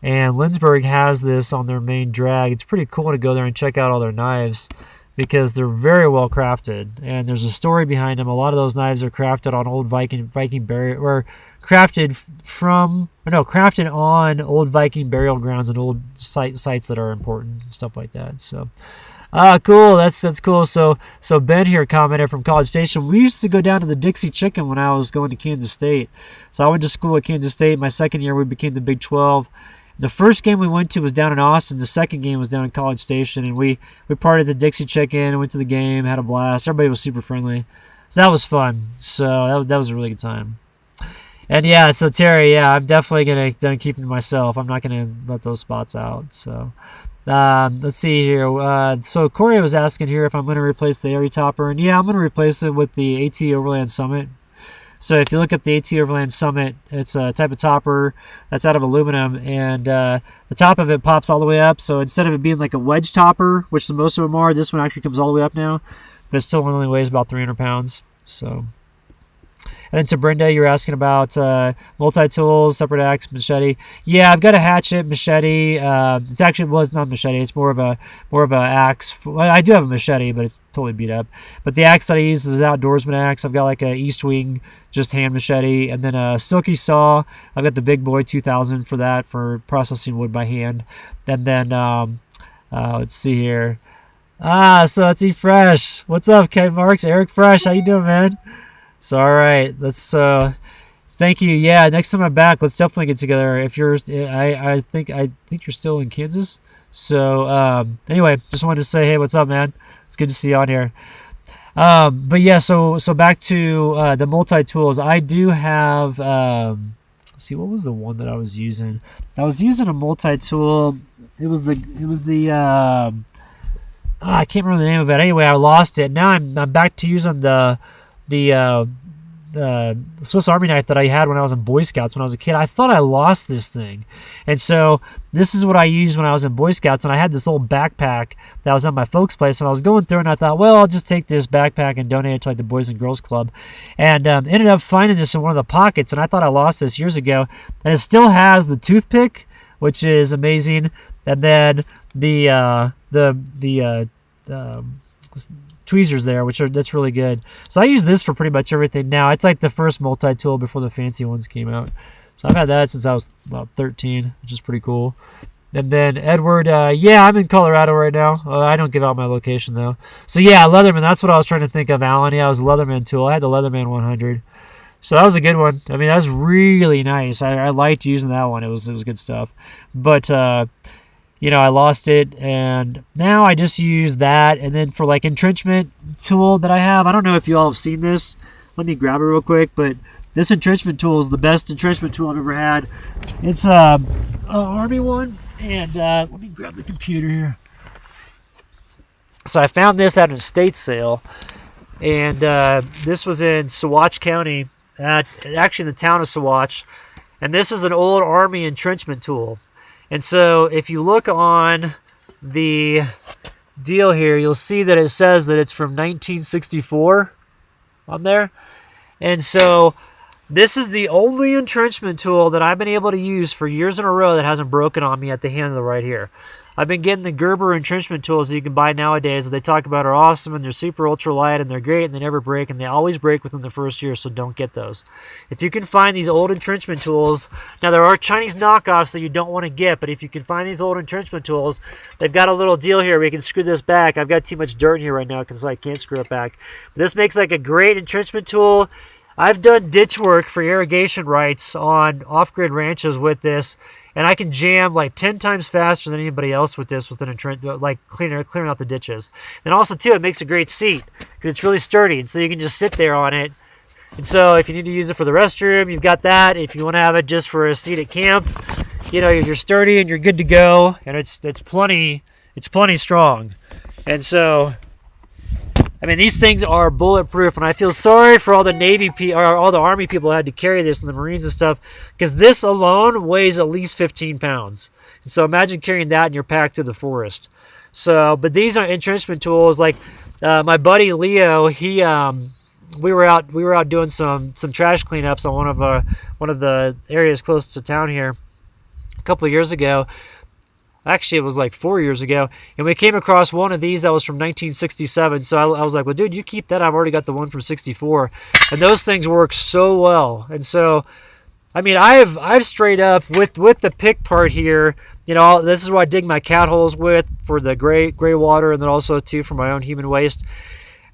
and Lindsberg has this on their main drag. It's pretty cool to go there and check out all their knives because they're very well crafted, and there's a story behind them. A lot of those knives are crafted on old Viking burial, or crafted on old Viking burial grounds and old sites that are important, stuff like that. So, cool. That's cool. So Ben here commented from College Station. We used to go down to the Dixie Chicken when I was going to Kansas State. So I went to school at Kansas State. My second year, we became the Big 12. The first game we went to was down in Austin. The second game was down in College Station, and we partied at the Dixie Chicken, went to the game, had a blast. Everybody was super friendly, so that was fun. So that was a really good time. And yeah, so Terry, yeah, I'm definitely gonna keep it to myself. I'm not gonna let those spots out. So let's see here. So Corey was asking here if I'm gonna replace the Airy Topper, and yeah, I'm gonna replace it with the AT Overland Summit. So if you look up the AT Overland Summit, it's a type of topper that's out of aluminum, and the top of it pops all the way up. So instead of it being like a wedge topper, which the most of them are, this one actually comes all the way up now, but it still only weighs about 300 pounds. So. And then to Brenda, you're asking about multi-tools, separate axe, machete. Yeah, I've got a hatchet, machete. It's not machete. It's more of a axe. Well, I do have a machete, but it's totally beat up. But the axe that I use is an outdoorsman axe. I've got like a East Wing, just hand machete, and then a silky saw. I've got the Big Boy 2000 for that, for processing wood by hand. And then let's see here. So it's E Fresh. What's up, Ken Marks? Eric Fresh, how you doing, man? So all right, let's thank you. Yeah, next time I'm back, let's definitely get together. If you're, I think you're still in Kansas. So anyway, just wanted to say, hey, what's up, man? It's good to see you on here. But yeah, so back to the multi tools. I do have. Let's see, what was the one that I was using? I was using a multi tool. It was the. I can't remember the name of it. Anyway, I lost it. Now I'm back to using the Swiss Army knife that I had when I was in Boy Scouts when I was a kid. I thought I lost this thing, and so this is what I used when I was in Boy Scouts. And I had this old backpack that was at my folks' place, and I was going through, and I thought, well, I'll just take this backpack and donate it to like the Boys and Girls Club, and ended up finding this in one of the pockets. And I thought I lost this years ago, and it still has the toothpick, which is amazing, and then the tweezers there, that's really good. So I use this for pretty much everything now. It's like the first multi-tool before the fancy ones came out. So I've had that since I was about 13, which is pretty cool. And then Edward, yeah, I'm in Colorado right now. I don't give out my location though. So yeah, Leatherman, that's what I was trying to think of, Alan. Yeah, it was a Leatherman tool. I had the Leatherman 100. So that was a good one. I mean, that was really nice. I liked using that one. It was good stuff. But I lost it, and now I just use that. And then for like entrenchment tool that I have, I don't know if you all have seen this. Let me grab it real quick, but this entrenchment tool is the best entrenchment tool I've ever had. It's an Army one, and let me grab the computer here. So I found this at an estate sale, and this was in Saguache County, actually in the town of Saguache, and this is an old Army entrenchment tool. And so if you look on the deal here, you'll see that it says that it's from 1964 on there. And so this is the only entrenchment tool that I've been able to use for years in a row that hasn't broken on me at the handle right here. I've been getting the Gerber entrenchment tools that you can buy nowadays that they talk about are awesome, and they're super ultra light, and they're great, and they never break, and they always break within the first year, so don't get those. If you can find these old entrenchment tools, now there are Chinese knockoffs that you don't want to get, but if you can find these old entrenchment tools, they've got a little deal here where you can screw this back. I've got too much dirt in here right now because I can't screw it back. But this makes like a great entrenchment tool. I've done ditch work for irrigation rights on off-grid ranches with this, and I can jam like 10 times faster than anybody else with this, with an like clearing out the ditches. And also too, it makes a great seat because it's really sturdy, and so you can just sit there on it. And so if you need to use it for the restroom, you've got that. If you want to have it just for a seat at camp, you're sturdy and you're good to go, and it's plenty strong. And so I mean, these things are bulletproof, and I feel sorry for all the Navy people or all the Army people who had to carry this and the Marines and stuff, because this alone weighs at least 15 pounds. And so imagine carrying that in your pack through the forest. So, but these are entrenchment tools. Like my buddy Leo, we were out doing some trash cleanups on one of the areas close to town here a couple of years ago. Actually, it was like 4 years ago, and we came across one of these that was from 1967. So I was like, well, dude, you keep that. I've already got the one from 64, and those things work so well. And so, I mean, I've straight up with the pick part here. You know, this is what I dig my cat holes with for the gray water, and then also too for my own human waste.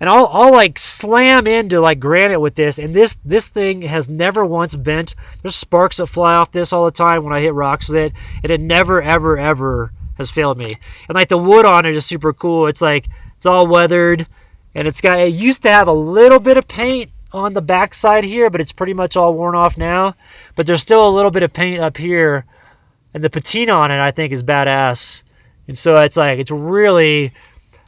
And I'll like slam into like granite with this, and this thing has never once bent. There's sparks that fly off this all the time when I hit rocks with it, and it never ever has failed me. And like the wood on it is super cool. It's like it's all weathered, and it used to have a little bit of paint on the back side here, but it's pretty much all worn off now. But there's still a little bit of paint up here, and the patina on it I think is badass. And so it's really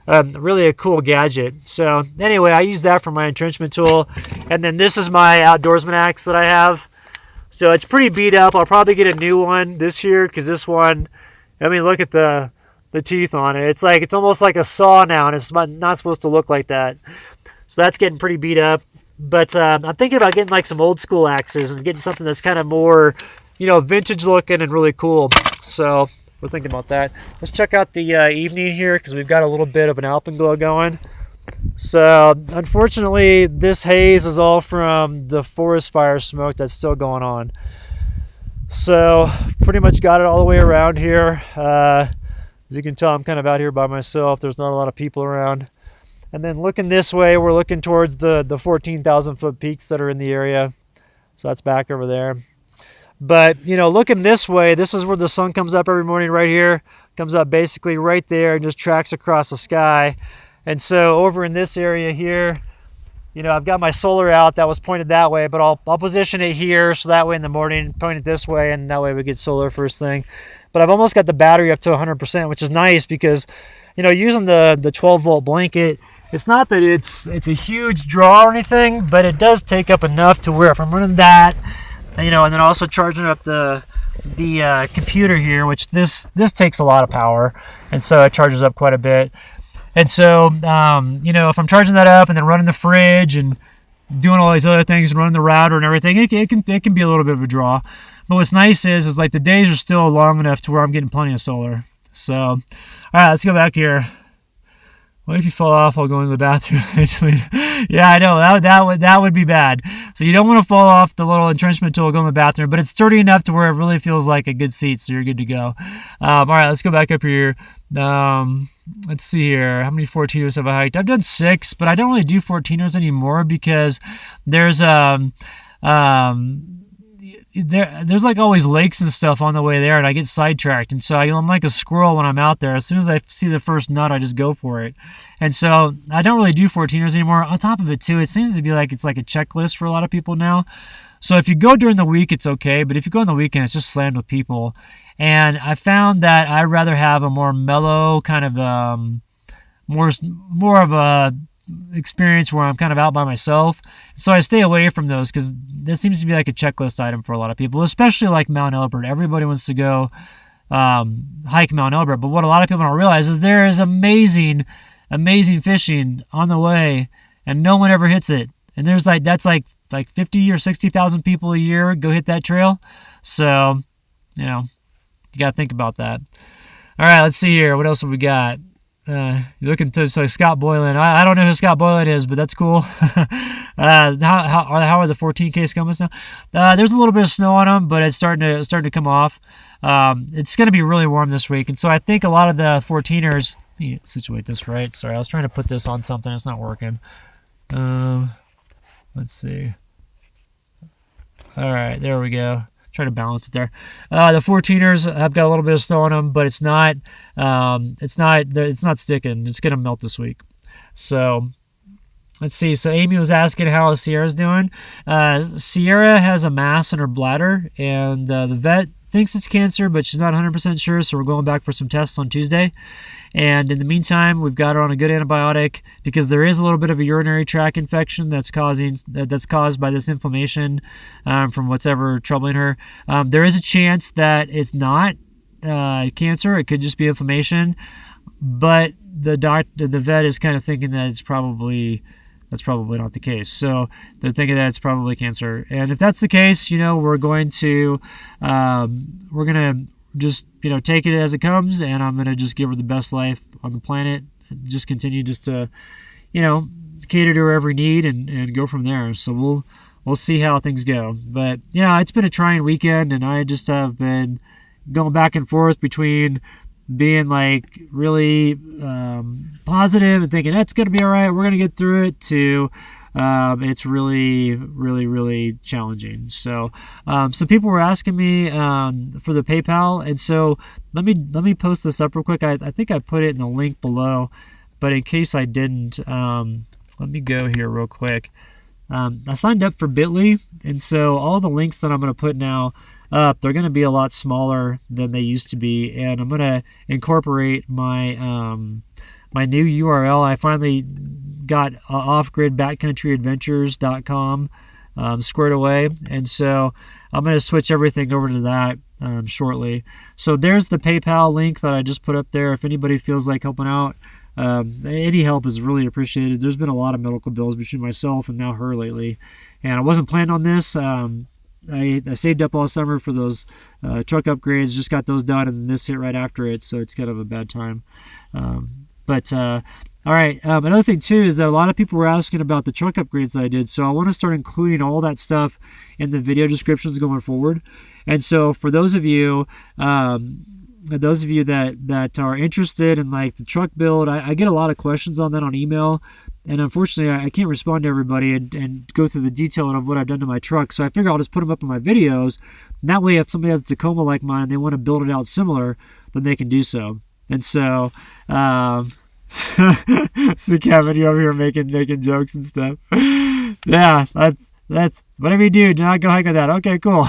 a cool gadget. So anyway, I use that for my entrenchment tool. And then this is my outdoorsman axe that I have. So it's pretty beat up. I'll probably get a new one this year, because this one, I mean, look at the teeth on it. It's almost like a saw now, and it's not supposed to look like that. So that's getting pretty beat up. But I'm thinking about getting like some old school axes and getting something that's kind of more, vintage looking and really cool. So we're thinking about that. Let's check out the evening here, because we've got a little bit of an alpenglow going. So unfortunately, this haze is all from the forest fire smoke that's still going on. So pretty much got it all the way around here. As you can tell, I'm kind of out here by myself. There's not a lot of people around. And then looking this way, we're looking towards the 14,000 foot peaks that are in the area. So that's back over there. But, looking this way, this is where the sun comes up every morning right here. Comes up basically right there and just tracks across the sky. And so over in this area here, I've got my solar out that was pointed that way, but I'll position it here so that way in the morning, point it this way, and that way we get solar first thing. But I've almost got the battery up to 100%, which is nice because, using the 12 volt blanket, it's not that it's a huge draw or anything, but it does take up enough to where if I'm running that, and then also charging up the computer here, which this takes a lot of power, and so it charges up quite a bit. And so, if I'm charging that up and then running the fridge and doing all these other things and running the router and everything, it can be a little bit of a draw. But what's nice is like the days are still long enough to where I'm getting plenty of solar. So, all right, let's go back here. What if you fall off while going to the bathroom? Yeah, I know that would be bad. So you don't want to fall off the little entrenchment tool going to the bathroom, but it's sturdy enough to where it really feels like a good seat, so you're good to go. All right, let's go back up here. Let's see here. How many 14ers have I hiked? I've done 6, but I don't really do 14ers anymore because there's there's like always lakes and stuff on the way there, and I get sidetracked, and so I'm like a squirrel when I'm out there. As soon as I see the first nut, I just go for it. And so I don't really do 14ers anymore. On top of it too, it seems to be like it's like a checklist for a lot of people now. So if you go during the week, it's okay, but if you go on the weekend, it's just slammed with people. And I found that I'd rather have a more mellow kind of more of a experience where I'm kind of out by myself. So I stay away from those because that seems to be like a checklist item for a lot of people, especially like Mount Elbert. Everybody wants to go hike Mount Elbert, but what a lot of people don't realize is there is amazing fishing on the way, and no one ever hits it. And there's that's like 50 or 60,000 people a year go hit that trail. So, you got to think about that. All right, let's see here. What else have we got? You're looking to Scott Boylan. I don't know who Scott Boylan is, but that's cool. How are the 14K scummers now? There's a little bit of snow on them, but it's starting to come off. It's going to be really warm this week, and so I think a lot of the 14ers. Let me situate this right. Sorry, I was trying to put this on something. It's not working. Let's see. All right, there we go. Try to balance it there. The 14ers have got a little bit of snow on them, but it's not sticking. It's gonna melt this week. So let's see. So Amy was asking how Sierra's doing. Sierra has a mass in her bladder, and the vet thinks it's cancer, but she's not 100% sure, so we're going back for some tests on Tuesday. And in the meantime, we've got her on a good antibiotic because there is a little bit of a urinary tract infection that's caused by this inflammation from what's ever troubling her. There is a chance that it's not cancer; it could just be inflammation. But the vet is kind of thinking that that's probably not the case. So they're thinking that it's probably cancer. And if that's the case, we're going to just, take it as it comes, and I'm going to just give her the best life on the planet. Just continue just to, cater to her every need and go from there. So we'll see how things go. But, it's been a trying weekend, and I just have been going back and forth between being like really positive and thinking that's going to be all right, we're going to get through it, to it's really, really, really challenging. So some people were asking me for the PayPal, and so let me post this up real quick. I think I put it in the link below, but in case I didn't, let me go here real quick. I signed up for Bitly, and so all the links that I'm going to put now up, they're going to be a lot smaller than they used to be, and I'm going to incorporate my my new URL. I finally got offgridbackcountryadventures.com squared away, and so I'm going to switch everything over to that shortly. So there's the PayPal link that I just put up there. If anybody feels like helping out, any help is really appreciated. There's been a lot of medical bills between myself and now her lately, and I wasn't planning on this. I saved up all summer for those truck upgrades, just got those done, and this hit right after it, so it's kind of a bad time. All right, another thing too is that a lot of people were asking about the truck upgrades that I did, so I want to start including all that stuff in the video descriptions going forward. And so for those of you that are interested in like the truck build, I get a lot of questions on that on email, and unfortunately I can't respond to everybody and go through the detail of what I've done to my truck. So I figure I'll just put them up in my videos, and that way if somebody has a Tacoma like mine and they want to build it out similar, then they can do so. And so so Kevin, you're over here making jokes and stuff. Yeah, that's whatever you do not go hike with that. Okay, cool.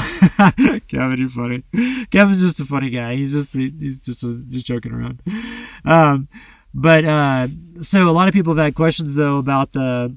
Kevin, you're funny. Kevin's just a funny guy. He's just joking around. So a lot of people have had questions though about the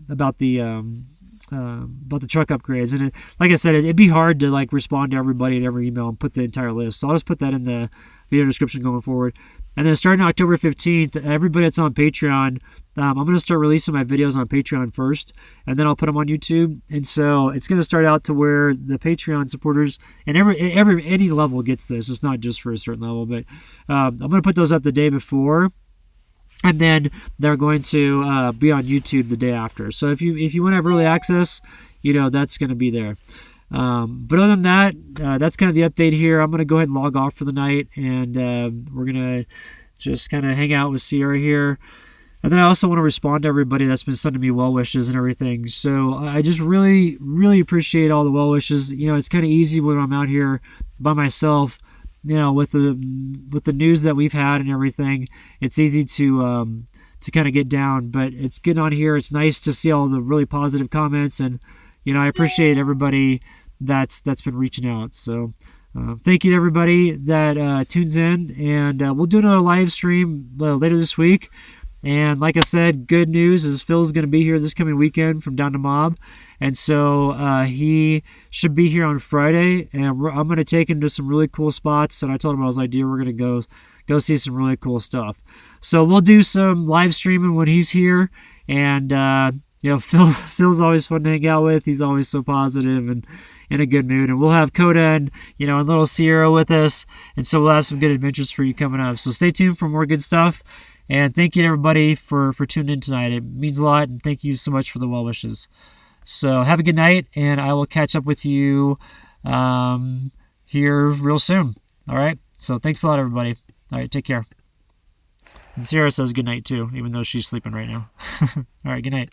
truck upgrades, and like I said, it'd be hard to like respond to everybody at every email and put the entire list. So I'll just put that in the video description going forward. And then starting October 15th, everybody that's on Patreon, I'm going to start releasing my videos on Patreon first, and then I'll put them on YouTube. And so it's going to start out to where the Patreon supporters, and any level gets this. It's not just for a certain level, but I'm going to put those up the day before, and then they're going to be on YouTube the day after. So if you want to have early access, that's going to be there. But other than that, that's kind of the update here. I'm going to go ahead and log off for the night, and we're going to just kind of hang out with Sierra here. And then I also want to respond to everybody that's been sending me well wishes and everything. So I just really, really appreciate all the well wishes. It's kind of easy when I'm out here by myself, with the news that we've had and everything. It's easy to kind of get down, but it's getting on here. It's nice to see all the really positive comments, and I appreciate everybody that's been reaching out. So thank you to everybody that tunes in, and we'll do another live stream later this week. And like I said, good news is Phil's going to be here this coming weekend from Down to Mob, and so he should be here on Friday, and I'm going to take him to some really cool spots. And I told him, I was like, dude, we're going to go see some really cool stuff. So we'll do some live streaming when he's here, and Phil's always fun to hang out with. He's always so positive and in a good mood. And we'll have Coda and little Sierra with us, and so we'll have some good adventures for you coming up. So stay tuned for more good stuff. And thank you to everybody for tuning in tonight. It means a lot, and thank you so much for the well wishes. So have a good night, and I will catch up with you here real soon. All right? So thanks a lot, everybody. All right, take care. And Sierra says good night, too, even though she's sleeping right now. All right, good night.